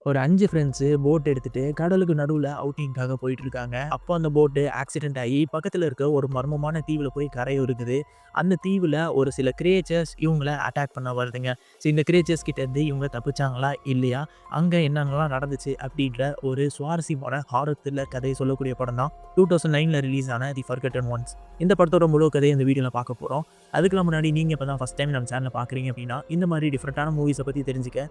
ஒரு 5 friends boat எடுத்துட்டு கடலுக்கு நடுவுல அவுட்டிங்காக போயிட்டுருக்காங்க. அப்போ அந்த போட்டு ஆக்சிடென்ட் ஆயி பக்கத்துல இருக்க ஒரு மர்மமான தீவுல போய் கரையொதுங்குது. அந்த தீவுல ஒரு சில கிரியேச்சர்ஸ் இவங்கள அட்டாக் பண்ண வருதுங்க. இந்த கிரியேச்சர்ஸ் கிட்டேருந்து இவங்க தப்பிச்சாங்களா? இல்லையா? அங்க என்னென்னலாம் நடந்துச்சு? அப்படின்ற ஒரு சுவாரஸ்யமான ஹாரர் த்ரில்லர் கதைய சொல்லக்கூடிய படம் தான் 2009ல ரிலீஸ் ஆன தி ஃபர்கட்டன் ஒன்ஸ். இந்த படத்தோட முழு கதைய இந்த வீடியோல பார்க்க போறோம். அதுக்கெல்லாம் முன்னாடி நீங்க இப்ப தான் ஃபர்ஸ்ட் டைம் நம்ம சேனல பார்க்குறீங்க அப்படின்னா, இந்த மாரி டிஃபரண்டான மூவிஸ பத்தி தெரிஞ்சுக்க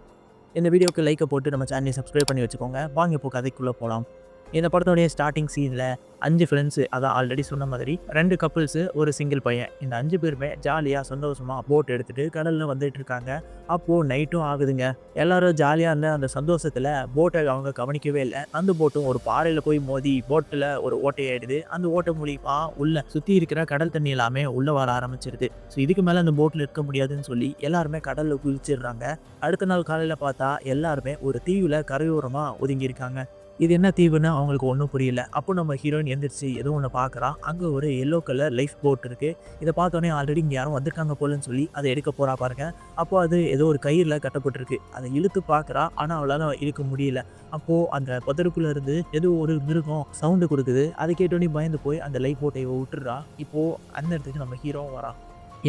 இந்த வீடியோக்கு லைக்க போட்டு நம்ம சேனலை சப்ஸ்கிரைப் பண்ணி வச்சுக்கோங்க. வாங்க இப்போ கதைக்குள்ள போலாம். இந்த படத்தோடைய ஸ்டார்ட்டிங் சீன்ல 5 ஃப்ரெண்ட்ஸு அதான் ஆல்ரெடி சொன்ன மாதிரி 2 கப்புள்ஸு, ஒரு சிங்கிள் பையன். இந்த 5 பேருமே ஜாலியா சந்தோஷமா போட் எடுத்துட்டு கடல்ல வந்துட்டு இருக்காங்க. அப்போ நைட்டும் ஆகுதுங்க. எல்லாரும் ஜாலியா இருந்த அந்த சந்தோஷத்துல போட்ட அவங்க கவனிக்கவே இல்ல. அந்த போட்டும் ஒரு பாறையில போய் மோதி போட்ல ஒரு ஓட்டையாயிடுது. அந்த ஓட்டை மூலியமா உள்ள சுத்தி இருக்கிற கடல் தண்ணி எல்லாமே உள்ள வர ஆரம்பிச்சிருது. இதுக்கு மேல அந்த போட்ல இருக்க முடியாதுன்னு சொல்லி எல்லாருமே கடல்ல குதிச்சிடுறாங்க. அடுத்த நாள் காலையில பார்த்தா எல்லாருமே ஒரு தீவுல கரையோரமா ஒதுங்கி இருக்காங்க. இது என்ன தீவுன்னு அவங்களுக்கு ஒன்றும் புரியல. அப்போ நம்ம ஹீரோயின் எந்திரிச்சு ஏதோ ஒன்று பார்க்குறா. அங்கே ஒரு எல்லோ கலர் லைஃப் போட் இருக்கு. இதை பார்த்தோன்னே ஆல்ரெடி இங்கே யாரும் வந்திருக்காங்க போலன்னு சொல்லி அதை எடுக்க போறா பாருங்க. அப்போ அது ஏதோ ஒரு கயிறுல கட்டப்பட்டிருக்கு. அதை இழுத்து பார்க்குறா. ஆனால் அவளால் இழுக்க முடியல. அப்போ அந்த புதருக்குள்ள இருந்து ஏதோ ஒரு மிருகம் சவுண்டு கொடுக்குது. அதை கேட்டோன்னே பயந்து போய் அந்த லைஃப் போட்டை விட்டுறா. இப்போ அந்த இடத்துக்கு நம்ம ஹீரோவும் வரான்.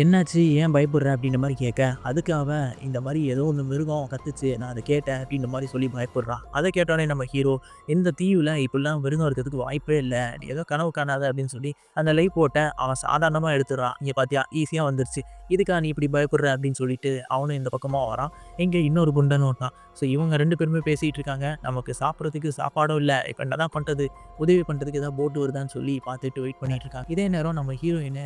என்னாச்சு? ஏன் பயப்படுற? அப்படின்ற மாரி கேட்க, அதுக்கு அவன் இந்த மாரி ஏதோ ஒண்ணு மிருகம் கத்துச்சு. நான் அத கேட்டேன் அப்படின்ற மாரி சொல்லி பயப்படுறான். அத கேட்டோனே நம்ம ஹீரோ, இந்த தீவுல இப்படிலாம் மிருகம் இருக்கிறதுக்கு வாய்ப்பே இல்ல. நீ ஏதோ கனவு காணாத அப்படின்னு சொல்லி அந்த லைஃப் போட்ட அவன் சாதாரணமா எடுத்துடுறான். இங்க பாத்தியா ஈஸியா வந்துருச்சு. இதுக்கா நீ இப்படி பயப்படுற அப்படின்னு சொல்லிட்டு அவனும் இந்த பக்கமா வரான். இங்க இன்னொரு குண்டனும் இருக்கான். இவங்க 2 பேருமே பேசிட்டு இருக்காங்க. நமக்கு சாப்பிடறதுக்கு சாப்பாடும் இல்ல. இப்ப என்னதான் பண்றது? உதவி பண்றதுக்கு ஏதாவது போட் வருதான்னு சொல்லி பார்த்துட்டு வெயிட் பண்ணிட்டு இருக்காங்க. இதே நேரம் நம்ம ஹீரோயின்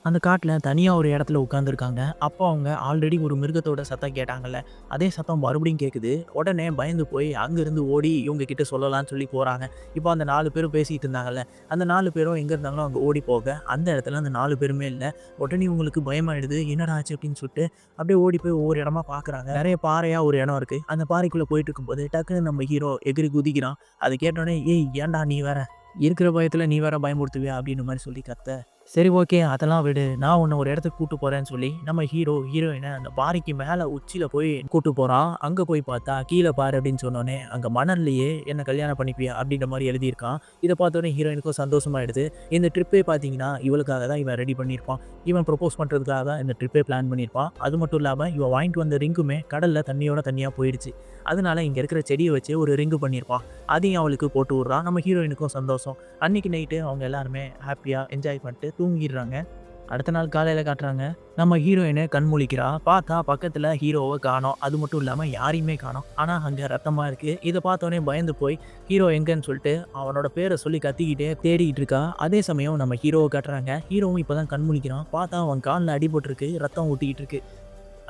அந்த காட்டுல தனியா ஒரு இடத்துல உட்காந்துருக்காங்க. அப்போ அவங்க ஆல்ரெடி ஒரு மிருகத்தோட சத்தம் கேட்டாங்கல்ல, அதே சத்தம் மறுபடியும் கேட்குது. உடனே பயந்து போய் அங்கேருந்து ஓடி இவங்க கிட்ட சொல்லலான்னு சொல்லி போறாங்க. இப்போ அந்த 4 பேரும் பேசிட்டு இருந்தாங்கல்ல, அந்த 4 பேரும் எங்க இருந்தாங்களோ அங்க ஓடி போக, அந்த இடத்துல அந்த 4 பேருமே இல்ல. உடனே இவங்களுக்கு பயமாயிடுது. என்னடா ஆச்சு அப்படின்னு சொல்லிட்டு அப்படியே ஓடி போய் ஒவ்வொரு இடமா பார்க்குறாங்க. நிறைய பாறையா ஒரு இடம் இருக்கு. அந்த பாறைக்குள்ள போயிட்டு இருக்கும்போது டக்குன்னு நம்ம ஹீரோ எகிறி குதிக்கிறான். அதை கேட்டோடனே, "ஏய் ஏன்டா நீ வேற? இருக்கிற பயத்துல நீ வேற பயமுறுத்துவியா?" அப்படின்ற மாரி சொல்லி கத்த. சரி ஓகே. அதெல்லாம் விடு. நான் உன்ன ஒரு இடத்துக்கு கூட்டு போறேன்னு சொல்லி, நம்ம ஹீரோயின அந்த பாறைக்கு மேல உச்சியில போய் கூட்டு போறான். அங்க போய் பார்த்தா, "கீழ பாரு" அப்படின்னு சொன்னோனே, அங்க மணல்லயே "என்ன கல்யாணம் பண்ணிப்பியா?" அப்படின்ற மாரி எழுதியிருக்கான். இத பார்த்தோனே ஹீரோயினுக்கும் சந்தோஷமாயிடுது. இந்த ட்ரிப்பே பார்த்தீங்கன்னா, இவளுக்காக தான் இவன் ரெடி பண்ணியிருப்பான். இவன் ப்ரொபோஸ் பண்றதுக்காக தான் இந்த ட்ரிப்பே பிளான் பண்ணியிருப்பான். அது மட்டும் இல்லாம, இவன் வாங்கிட்டு வந்த ரிங்குமே கடல்ல தண்ணியோட தண்ணியா போயிடுச்சு. அதனால இங்க இருக்கிற செடிய வச்சு ஒரு ரிங்கு பண்ணியிருப்பான். அதையும் அவளுக்கு போட்டு விடுறான். நம்ம ஹீரோயினுக்கும் சந்தோஷம். அன்னைக்கு நைட்டு அவங்க எல்லாருமே ஹாப்பியா என்ஜாய் பண்ணிட்டு தூங்கிடுறாங்க. அடுத்த நாள் காலையில காட்டுறாங்க. நம்ம ஹீரோயினு கண் முழிக்கிறா. பார்த்தா பக்கத்துல ஹீரோவ காணோம். அது மட்டும் இல்லாம யாரையுமே காணோம். ஆனா அங்க ரத்தமா இருக்கு. இத பார்த்தோனே பயந்து போய் ஹீரோ எங்கன்னு சொல்லிட்டு அவனோட பேர சொல்லி கத்திக்கிட்டே தேடிட்டு இருக்கா. அதே சமயம் நம்ம ஹீரோவ காட்டுறாங்க. ஹீரோவும் இப்பதான் கண் முழிக்கிறான். பார்த்தா அவன் கால்ல அடிபட்டிருக்கு. ரத்தம் ஊத்திக்கிட்டு இருக்கு.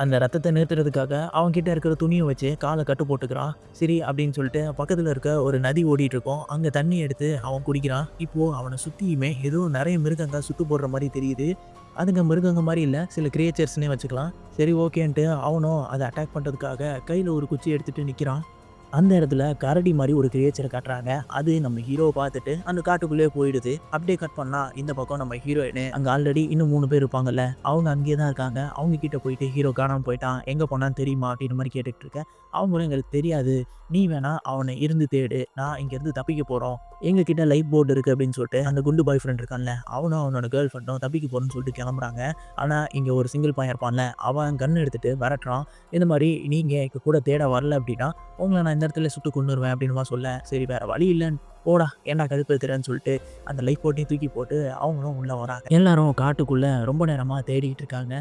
அந்த ரத்தத்த நிறுத்துறதுக்காக அவன்கிட்ட இருக்கிற துணிய வச்சு கால கட்டு போட்டுக்கிறான். சரி அப்படின்னு சொல்லிட்டு பக்கத்துல இருக்க ஒரு நதி ஓடிட்டு இருக்கும். அங்க தண்ணி எடுத்து அவன் குடிக்கிறான். இப்போ அவன சுத்தியுமே ஏதோ நெறைய மிருகங்க சுத்து போடுற மாரி தெரியுது. அதுங்க மிருகங்க மாரி இல்ல. சில கிரியேச்சர்ஸ்ன்னே வச்சுக்கலாம். சரி ஓகேன்ட்டு அவனும் அத அட்டாக் பண்றதுக்காக கையில ஒரு குச்சி எடுத்துட்டு நிக்கிறான். அந்த இடத்துல கரடி மாரி ஒரு கிரியேச்சர காட்டுறாங்க. அது நம்ம ஹீரோவ பார்த்துட்டு அந்த காட்டுக்குள்ளேயே போயிடுது. அப்படியே கட் பண்ணா இந்த பக்கம் நம்ம ஹீரோயினு அங்க ஆல்ரெடி இன்னும் 3 பேர் இருப்பாங்கல்ல. அவங்க அங்கேயே தான் இருக்காங்க. அவங்க கிட்ட போயிட்டு ஹீரோ காணாம போயிட்டான். எங்க போனான்னு தெரியுமா? அப்படின்ற மாரி கேட்டுட்டு இருக்கேன். அவங்களும் எங்களுக்கு தெரியாது. நீ வேணா அவன இருந்து தேடு. நான் இங்கேருந்து தப்பிக்க போறோம். எங்க கிட்ட லைஃப் போட் இருக்கு அப்படின்னு சொல்லிட்டு அந்த குண்டு பாய் ஃப்ரெண்ட் இருக்கான்ல. அவனும் அவனோட கேர்ள் ஃப்ரெண்டும் தப்பிக்க போறோம்னு சொல்லிட்டு கிளம்புறாங்க. ஆனா இங்க ஒரு சிங்கிள் பையன் இருப்பான்ல. அவன் கன் எடுத்துட்டு மிரட்டுறான். இந்த மாரி நீங்க எங்க கூட தேட வரல அப்படின்னா உங்கள நான் இந்த இடத்துல சுட்டு கொன்னுருவேன் அப்படின்னு சொல்ல, சரி வேற வழி இல்லன்னு போடா ஏன்டா கடுப்பேத்துறன்னு சொல்லிட்டு அந்த லைஃப் போட்டையும் தூக்கி போட்டு அவங்களும் உள்ள வராங்க. எல்லாரும் காட்டுக்குள்ள ரொம்ப நேரமா தேடிட்டு இருக்காங்க.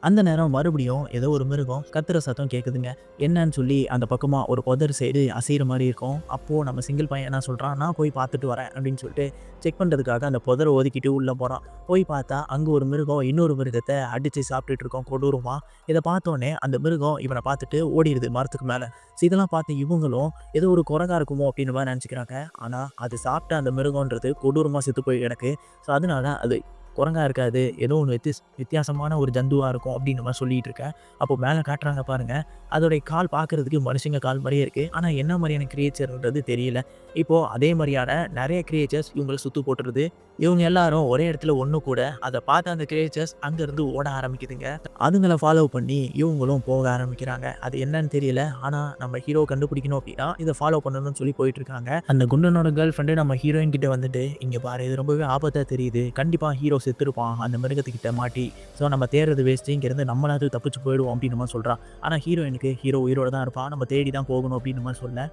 அந்த நேரம் மறுபடியும் ஏதோ ஒரு மிருகம் கத்துற சத்தம் கேட்குதுங்க. என்னன்னு சொல்லி அந்த பக்கமா ஒரு புதர் சைடு அசைகிற மாதிரி இருக்கும். அப்போ நம்ம சிங்கிள் பையன் என்ன சொல்றான், நான் போய் பார்த்துட்டு வரேன் அப்படின்னு சொல்லிட்டு செக் பண்றதுக்காக அந்த புதரை ஒதுக்கிட்டு உள்ள போறான். போய் பார்த்தா அங்க ஒரு மிருகம் இன்னொரு மிருகத்தை அடிச்சு சாப்பிட்டுட்டு இருக்கோம் கொடூரமா. இதை பார்த்தோன்னே அந்த மிருகம் இவனை பார்த்துட்டு ஓடிடுது மரத்துக்கு மேல. இதெல்லாம் பார்த்து இவங்களும் ஏதோ ஒரு குரங்கா இருக்குமோ அப்படின்னு மாதிரி நினச்சிக்கிறாங்க. ஆனா அது சாப்பிட்ட அந்த மிருகன்றது கொடூரமா செத்து போய் கிடக்கு. அதனால அது குரங்கா இருக்காது. ஏதோ ஒண்ணு வித்தியாசமான ஒரு ஜந்துவா இருக்கும் அப்டின்ற மாரி சொல்லிட்டு இருக்கேன். அப்போ மேல காட்டுறாங்க பாருங்க. அதோடைய கால் பார்க்கறதுக்கு மனுஷங்க கால் மாரியே இருக்கு. ஆனா என்ன மாரியான கிரியேச்சர்ன்றது தெரியல. இப்போ அதே மாரியான நெறைய கிரியேச்சர்ஸ் இவங்கள சுத்து போட்டுருது. இவங்க எல்லாரும் ஒரே இடத்துல ஒண்ணு கூட அத பார்த்த அந்த கிரியேச்சர்ஸ் அங்கருந்து ஓட ஆரம்பிக்குதுங்க. அதுங்கள ஃபாலோ பண்ணி இவங்களும் போக ஆரம்பிக்கிறாங்க. அது என்னன்னு தெரியல. ஆனா நம்ம ஹீரோ கண்டுபிடிக்கணும் அப்படின்னா, இத ஃபாலோ பண்ணணும்னு சொல்லி போயிட்டு இருக்காங்க. அந்த குண்டனோட கேர்ள் ஃபிரெண்ட் நம்ம ஹீரோயின் கிட்ட வந்துட்டு, "இங்க பாரு இது ரொம்பவே ஆபத்தா தெரியுது. கண்டிப்பா ஹீரோ செத்துருப்பான் அந்த மிருகத்துக்கிட்ட மாட்டி. ஸோ நம்ம தேடுறது வேஸ்ட்டு. இங்கேருந்து நம்மளாவது தப்பிச்சு போயிடுவோம்." அப்படின்ற மாரி சொல்றா. ஆனா ஹீரோயினுக்கு ஹீரோ உயிரோட தான் இருப்பான். நம்ம தேடி தான் போகணும் அப்படின்ற மாரி சொல்ல,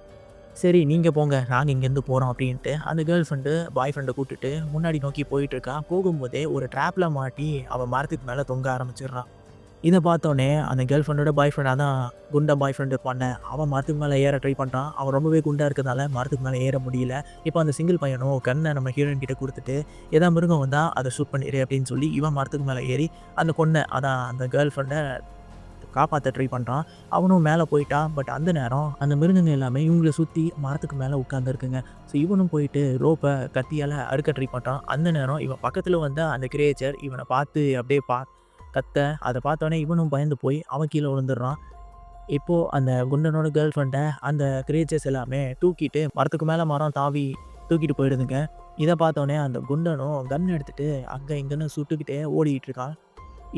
சரி நீங்க போங்க. நாங்க இங்கேருந்து போறோம் அப்படின்ட்டு, அந்த கேர்ள் ஃப்ரெண்டு பாய் ஃப்ரெண்ட கூட்டிட்டு முன்னாடி நோக்கி போயிட்டுருக்கா. போகும்போதே ஒரு ட்ராப்ல மாட்டி அவ மரத்துக்கு மேல தொங்க ஆரம்பிச்சிடுறான். இத பார்த்தோனே அந்த கேர்ள் ஃப்ரெண்டோட பாய் ஃப்ரெண்ட் அதான் குண்டா பாய் ஃப்ரெண்ட் இருப்பான்ல, அவன் மரத்துக்கு மேல ஏற ட்ரை பண்றான். அவன் ரொம்பவே குண்டா இருக்கிறதுனால மரத்துக்கு மேல ஏற முடியல. இப்போ அந்த சிங்கிள் பையனும் கண்ண நம்ம ஹீரோயின் கிட்ட குடுத்துட்டு, "ஏதா மிருகம் வந்தா அத ஷூட் பண்ணிரு" அப்படின்னு சொல்லி இவன் மரத்துக்கு மேல ஏறி அந்த அதான் அந்த கேர்ள் ஃப்ரெண்ட காப்பாத்த ட்ரை பண்றான். அவனும் மேல போயிட்டான். பட் அந்த நேரம் அந்த மிருகங்கள் எல்லாமே இவங்கள சுத்தி மரத்துக்கு மேல உட்கார்ந்திருக்குங்க. ஸோ இவனும் போயிட்டு கத்தியால அறுக்க ட்ரை பண்றான். அந்த நேரம் இவன் பக்கத்துல வந்த அந்த கிரியேச்சர் இவன பார்த்து அப்படியே கத்த அத பார்த்தோனே இவனும் பயந்து போய் அவன் கீழ விழுந்துடுறான். இப்போ அந்த குண்டனோட கேர்ள் ஃப்ரெண்ட அந்த கிரியேச்சர்ஸ் எல்லாமே தூக்கிட்டு மரத்துக்கு மேல மரம் தாவி தூக்கிட்டு போயிடுதுங்க. இத பார்த்தோனே அந்த குண்டனும் கன் எடுத்துட்டு அங்க இங்கன்னு சுட்டுக்கிட்டே ஓடிட்டு இருக்கான்.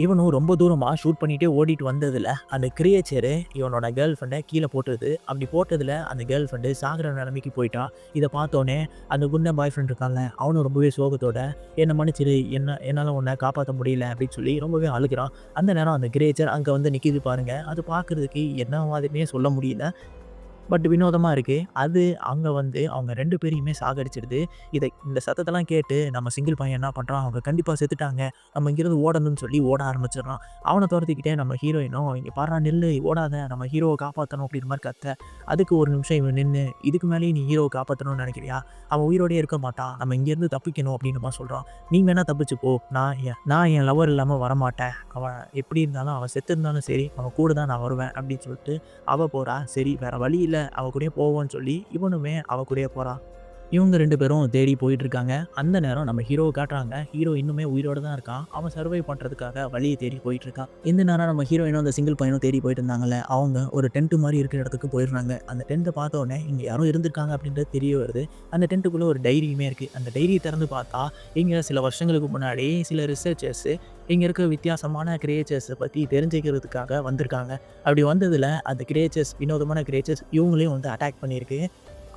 இவனும் ரொம்ப தூரமா ஷூட் பண்ணிட்டே ஓடிட்டு வந்ததுல, அந்த கிரியேச்சரு இவனோட கேர்ள் ஃப்ரெண்ட கீழ போட்டுருது. அப்படி போட்டதுல அந்த கேர்ள் ஃப்ரெண்டு சாகுற நிலைமைக்கு போயிட்டா. இத பார்த்தோனே அந்த குண்டன் பாய் ஃப்ரெண்ட் இருக்கான்ல, அவனும் ரொம்பவே சோகத்தோட, "என்ன மன்னிச்சிடு. என்னால உன்ன காப்பாத்த முடியல" அப்படின்னு சொல்லி ரொம்பவே அழுகுறான். அந்த நேரம் அந்த கிரியேச்சர் அங்க வந்து நிக்குது பாருங்க. அது பார்க்கறதுக்கு என்ன மாதிரின்னே சொல்ல முடியல. பட் வினோதமா இருக்கு. அது அங்க வந்து அவங்க 2 பேரையுமே சாகடிச்சிடுது. இந்த சத்தத்தெல்லாம் கேட்டு நம்ம சிங்கிள் பையன் என்ன பண்றான், அவங்க கண்டிப்பா செத்துட்டாங்க. நம்ம இங்கிருந்து ஓடணும்னு சொல்லி ஓட ஆரம்பிச்சிடுறான். அவன தொரத்திக்கிட்டே நம்ம ஹீரோயினும், "இங்க பார்றா நில்லு, ஓடாத. நம்ம ஹீரோவ காப்பாத்தணும்." அப்படின்ற மாரி கத்த, அதுக்கு ஒரு நிமிஷம் இவன் நின்னு, "இதுக்கு மேலயும் நீ ஹீரோவ காப்பாத்தணும்னு நெனைக்கிறியா? அவன் உயிரோடயே இருக்க மாட்டான். நம்ம இங்கேருந்து தப்பிக்கணும்." அப்படின்ற மாரி சொல்றான். "நீ வேணா தப்பிச்சு போ. நான் என் லவர் இல்லாம வரமாட்டேன். அவன் எப்படி இருந்தாலும் அவன் செத்திருந்தாலும் சரி, அவன் கூட தான் நான் வருவேன்." அப்படின்னு சொல்லிட்டு அவ போறா. சரி வேற வழி இல்ல. அவ கூடயே போவோன்னு சொல்லி இவனுமே அவ கூடயே போறான். இவங்க 2 பேரும் தேடி போயிட்டுருக்காங்க. அந்த நேரம் நம்ம ஹீரோவ காட்டுறாங்க. ஹீரோ இன்னுமே உயிரோட தான் இருக்கான். அவன் சர்வைவ் பண்றதுக்காக வழிய தேடி போயிட்டுருக்கான். இந்த நேரம் நம்ம ஹீரோயினும் அந்த சிங்கிள் பையனும் தேடி போயிட்டு இருந்தாங்கல்ல, அவங்க ஒரு டென்ட் மாரி இருக்கிற இடத்துக்கு போயிடுறாங்க. அந்த டென்ட்ட பார்த்தோனே இங்க யாரோ இருந்திருக்காங்க அப்படின்றது தெரிய வருது. அந்த டென்ட்டுக்குள்ள ஒரு டைரியுமே இருக்கு. அந்த டைரிய திறந்து பார்த்தா, இங்க சில வருஷங்களுக்கு முன்னாடி சில ரிசர்ச்சர்ஸ் இங்க இருக்க வித்தியாசமான கிரியேச்சர்ஸ பத்தி தெரிஞ்சுக்கிறதுக்காக வந்திருக்காங்க. அப்படி வந்ததுல அந்த கிரியேச்சர்ஸ் வினோதமான கிரியேச்சர்ஸ் இவங்களையும் வந்து அட்டாக் பண்ணியிருக்கு.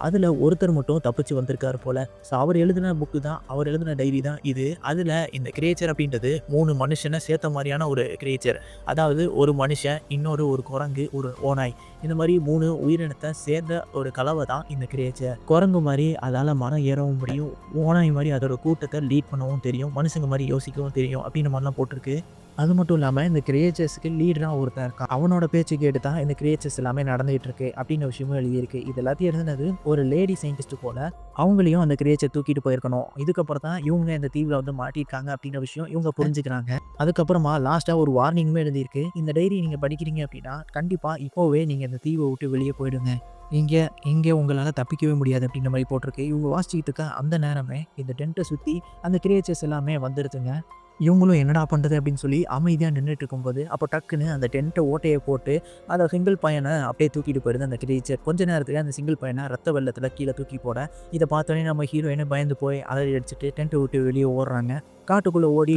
அதுல ஒருத்தர் மட்டும் தப்பிச்சு வந்திருக்காரு போல. ஸோ அவர் எழுதின புக்கு தான், அவர் எழுதின டைரி தான் இது. அதுல இந்த கிரியேச்சர் அப்படின்றது 3 மனுஷன சேர்த்த மாரியான ஒரு கிரியேச்சர். அதாவது ஒரு மனுஷன், ஒரு குரங்கு, ஒரு ஓநாய். இந்த மாரி 3 உயிரினத்த சேர்ந்த ஒரு கலவை தான் இந்த கிரியேச்சர். குரங்கு மாரி அதால மரம் ஏறவும் முடியும். ஓநாய் மாரி அதோட கூட்டத்த லீட் பண்ணவும் தெரியும். மனுஷங்க மாரி யோசிக்கவும் தெரியும். அப்படின்ற மாரிலாம் போட்டிருக்கு. அது மட்டும் இல்லாம இந்த கிரியேச்சர்ஸ்க்கு லீடரா ஒருத்தன் இருக்கான். அவனோட பேச்சு கேட்டு தான் இந்த கிரியேச்சர்ஸ் எல்லாமே நடந்துகிட்டு இருக்கு அப்படின்ற விஷயமும் எழுதியிருக்கு. இது எல்லாத்தையும் எழுதுனது ஒரு லேடி சயின்டிஸ்ட் போல. அவங்களையும் அந்த கிரியேச்சர் தூக்கிட்டு போயிருக்கணும். இதுக்கப்புறம் தான் இவங்க இந்த தீவுல வந்து மாட்டியிருக்காங்க அப்படின்ற விஷயம் இவங்க புரிஞ்சுக்கிறாங்க. அதுக்கப்புறமா லாஸ்ட்டா ஒரு வார்னிங்குமே எழுதியிருக்கு. இந்த டைரி நீங்க படிக்கிறீங்க அப்படின்னா, கண்டிப்பா இப்போவே நீங்க இந்த தீவ விட்டு வெளிய போயிடுங்க. இங்க இங்க உங்களால தப்பிக்கவே முடியாது அப்படின்ற மாரி போட்டிருக்கு. இவங்க வாசிச்சுக்கிட்டு இருக்க அந்த நேரமே இந்த டென்ட்ட சுத்தி அந்த கிரியேச்சர்ஸ் எல்லாமே வந்துருதுங்க. இவங்களும் என்னடா பண்றது அப்படின்னு சொல்லி அமைதியா நின்னுட்டு இருக்கும்போது, அப்போ டக்குன்னு அந்த டென்ட்ட ஓட்டைய போட்டு, அந்த சிங்கிள் பையன அப்படியே தூக்கிட்டு போயிடுது அந்த கிரீச்சர். கொஞ்ச நேரத்திலே அந்த சிங்கிள் பையன ரத்த வெள்ளத்தில கீழ தூக்கி போட, இத பார்த்தோனே நம்ம ஹீரோயினும் பயந்து போய் அலறி அடிச்சுட்டு டென்ட்ட விட்டு வெளிய ஓடுறாங்க. காட்டுக்குள்ள ஓடி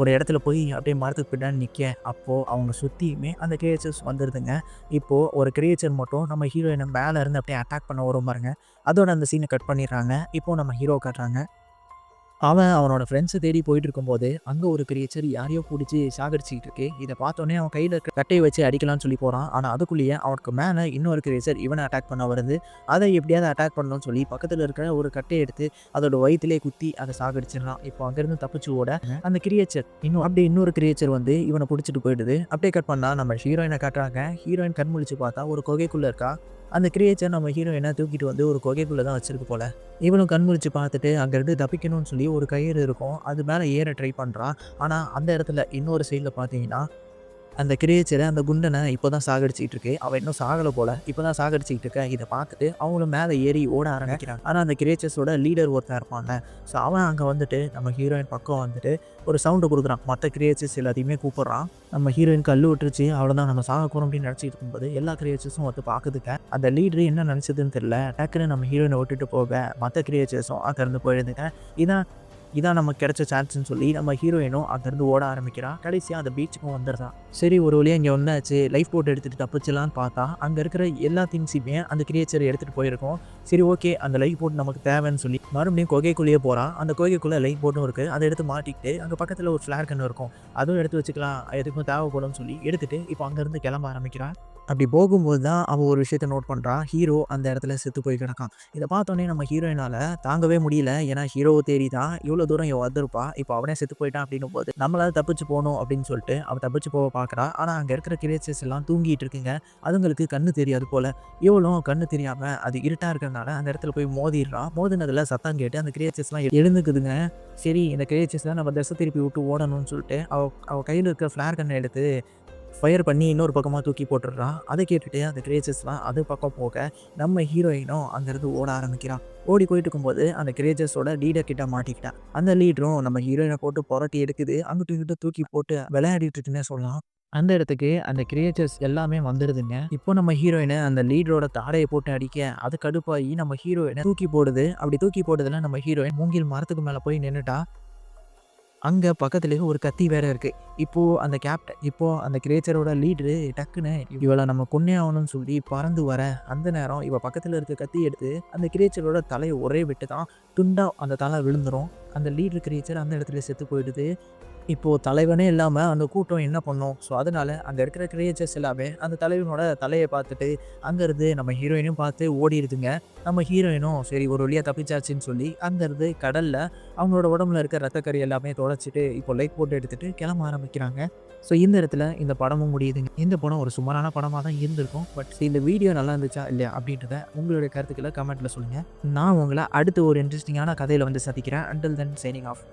ஒரு இடத்துல போய் அப்படியே மரத்துக்கு பின்னாடி நிக்க, அப்போ அவங்க சுத்தியுமே அந்த கிரியேச்சர்ஸ் வந்துருதுங்க. இப்போ ஒரு கிரியேச்சர் மட்டும் நம்ம ஹீரோயின மேல இருந்து அப்படியே அட்டாக் பண்ண வரும் பாருங்க. அதோட அந்த சீன கட் பண்ணிடுறாங்க. இப்போ நம்ம ஹீரோவ காட்டுறாங்க. அவன் அவனோட ஃப்ரெண்ட்ஸ தேடி போயிட்டு இருக்கும்போது, அங்க ஒரு கிரியேச்சர் யாரையோ புடிச்சு சாகடிச்சுக்கிட்டு இருக்கு. இத பார்த்தோனே அவன் கையில இருக்க கட்டைய வச்சு அடிக்கலாம்னு சொல்லி போறான். ஆனா அதுக்குள்ளேயே அவனுக்கு மேல இன்னொரு கிரியேச்சர் இவன அட்டாக் பண்ண வருது. அத எப்படியாவது அட்டாக் பண்ணணும்னு சொல்லி பக்கத்துல இருக்கிற ஒரு கட்டைய எடுத்து அதோட வயித்திலே குத்தி அத சாகடிச்சிடுறான். இப்போ அங்கிருந்து தப்பிச்சு ஓட அந்த கிரியேச்சர் இன்னொரு கிரியேச்சர் வந்து இவன புடிச்சிட்டு போயிடுது. அப்படியே கட் பண்ணா நம்ம ஹீரோயின காட்டுறாங்க. ஹீரோயின் கண் முழிச்சு பார்த்தா ஒரு குகைக்குள்ள இருக்கா. அந்த கிரியேச்சர் நம்ம ஹீரோயின தூக்கிட்டு வந்து ஒரு குகைக்குள்ள தான் வச்சிருக்கு போல. இவனும் கண் முழிச்சு பார்த்துட்டு அங்கேருந்து தப்பிக்கணும்னு சொல்லி ஒரு கயிறு இருக்கும். அது மேல ஏற ட்ரை பண்றான். ஆனா அந்த இடத்துல இன்னொரு சைடுல பார்த்தீங்கன்னா, அந்த கிரியேச்சர அந்த குண்டன இப்போ தான் சாகடிச்சுக்கிட்டு இருக்கு. அவன் இன்னும் சாகல போல. இப்போ தான் சாகடிச்சுக்கிட்டு இருக்க. இத பார்த்துட்டு அவங்களும் மேல ஏறி ஓட ஆரம்பிக்கிறாங்க. ஆனா அந்த கிரியேச்சர்ஸோட லீடர் ஒருத்தன் இருப்பான்ல. ஸோ அவன் அங்க வந்துட்டு நம்ம ஹீரோயின் பக்கம் வந்துட்டு ஒரு சவுண்ட் குடுக்குறான். மத்த கிரியேச்சர்ஸ் எல்லாத்தையுமே கூப்பிடுறான். நம்ம ஹீரோயின் கல்லு விட்டுருச்சு. அவ்வளோதான் நம்ம சாக போறோம் அப்படின்னு நினச்சிட்டு இருக்கும்போது எல்லா கிரியேச்சர்ஸும் வந்து பார்க்குதுங்க. அந்த லீடர் என்ன நினச்சதுன்னு தெரியல. டக்குன்னு நம்ம ஹீரோயினை விட்டுட்டு போக மத்த கிரியேச்சர்ஸும் அங்கேருந்து போயிடுதுங்க. இதான் இதான் நமக்கு கிடைச்ச சான்ஸ்ன்னு சொல்லி நம்ம ஹீரோயினும் அங்கேருந்து ஓட ஆரம்பிக்கிறா. கடைசியாக அந்த பீச்சுக்கும் வந்துடுறா. சரி ஒரு வழியாக இங்கே வந்தாச்சு, லைஃப் போட் எடுத்துகிட்டு தப்பிச்சலான்னு பார்த்தா அங்கே இருக்கிற எல்லா திங்ஸையுமே அந்த கிரியேச்சர் எடுத்துகிட்டு போயிருக்கோம். சரி ஓகே, அந்த லைஃப் போட் நமக்கு தேவைன்னு சொல்லி மறுபடியும் குகைக்குள்ளேயே போகிறான். அந்த குகைக்குள்ளே லைஃப் போட்டும் இருக்குது. அதை எடுத்து மாட்டிக்கிட்டு அங்கே பக்கத்தில் ஒரு ஃப்ளார் கன் இருக்கும், அதுவும் எடுத்து வச்சுக்கலாம், எதுக்கும் தேவைப்படும்னு சொல்லி எடுத்துகிட்டு இப்போ அங்கேருந்து கிளம்ப ஆரம்பிக்கிறான். அப்படி போகும்போது தான் அவள் ஒரு விஷயத்த நோட் பண்ணுறான். ஹீரோ அந்த இடத்துல செத்து போய் கிடக்கான். இதை பார்த்தோன்னே நம்ம ஹீரோயினால் தாங்கவே முடியல. ஏன்னா ஹீரோவை தேடி தான் இவ்வளோ தூரம் இவன் வந்திருப்பா. இப்போ அவனே செத்து போயிட்டான் அப்படின்னும் போது நம்மளால தப்பிச்சு போகணும் அப்படின்னு சொல்லிட்டு அவள் தப்பிச்சு போக பார்க்குறா. ஆனால் அங்கே இருக்கிற கிரியேச்சர்ஸ் எல்லாம் தூங்கிட்டு இருக்குங்க. அதுங்களுக்கு கண்ணு தெரியாது போல். இவளும் கண்ணு தெரியாமல் அது இருட்டாக இருக்கிறதுனால அந்த இடத்துல போய் மோதிடுறான். மோதினதில் சத்தம் கேட்டு அந்த கிரியேச்சர்ஸ்லாம் எழுந்துக்குதுங்க. சரி இந்த கிரியேச்சர்ஸ்லாம் நம்ம திசை திருப்பி விட்டு ஓடணும்னு சொல்லிட்டு அவள் கையில் இருக்கிற ஃப்ளார் கண்ணை எடுத்து ஃபயர் பண்ணி இன்னொரு பக்கமாக தூக்கி போட்டுடுறான். அதை கேட்டுட்டு அந்த கிரியேச்சர்ஸ்லாம் அது பக்கம் போக நம்ம ஹீரோயினும் அங்கேருந்து ஓட ஆரம்பிக்கிறான். ஓடி போயிட்டு இருக்கும்போது அந்த கிரியேச்சர்ஸோட லீடர் கிட்ட மாட்டிக்கிட்டான். அந்த லீடரும் நம்ம ஹீரோயினை போட்டு புரட்டி எடுக்குது. அங்கிட்டு இங்கிட்ட தூக்கி போட்டு விளையாடிட்டு இருக்குன்னே சொல்லலாம். அந்த இடத்துக்கு அந்த கிரியேச்சர்ஸ் எல்லாமே வந்துடுதுங்க. இப்போ நம்ம ஹீரோயினை அந்த லீடரோட தாடையை போட்டு அடிக்க அது கடுப்பாகி நம்ம ஹீரோயினை தூக்கி போடுது. அப்படி தூக்கி போடுறதுல நம்ம ஹீரோயின் மூங்கில் மரத்துக்கு மேலே போய் நின்றுட்டா. அங்க பக்கத்துலயே ஒரு கத்தி வேற இருக்கு. இப்போ அந்த கிரியேச்சரோட லீடரு டக்குன்னு இவள நம்ம கொன்னே ஆகணும்னு சொல்லி பறந்து வர, அந்த நேரம் இவ பக்கத்துல இருக்க கத்தி எடுத்து அந்த கிரியேச்சரோட தலையை ஒரே வெட்டு தான் துண்டா அந்த தலை விழுந்துரும். அந்த லீடர் கிரியேச்சர் அந்த இடத்துல செத்து போயிடுது. இப்போ தலைவனே இல்லாம அந்த கூட்டம் என்ன பண்ணும்? ஸோ அதனால அங்க இருக்கிற கிரியேச்சர்ஸ் எல்லாமே அந்த தலைவனோட தலையை பார்த்துட்டு அங்கேருந்து நம்ம ஹீரோயினும் பார்த்து ஓடிடுதுங்க. நம்ம ஹீரோயினும் சரி ஒரு வழியாக தப்பிச்சாச்சுன்னு சொல்லி அங்கேருந்து கடலில் அவங்களோட உடம்புல இருக்க ரத்தக்கறி எல்லாமே தொடச்சிட்டு இப்போ லைஃப் போட்டு எடுத்துகிட்டு கிளம்ப ஆரம்பிக்கிறாங்க. ஸோ இந்த இடத்துல இந்த படமும் முடியுதுங்க. இந்த படம் ஒரு சுமாரான படமாக தான் இருந்திருக்கும். பட் இந்த வீடியோ நல்லா இருந்துச்சா இல்லையா அப்படின்றத உங்களுடைய கருத்துக்களை கமெண்ட்டில் சொல்லுங்கள். நான் உங்களை அடுத்து ஒரு இன்ட்ரெஸ்டிங்கான கதையில் வந்து சந்திக்கிறேன். Until then signing off.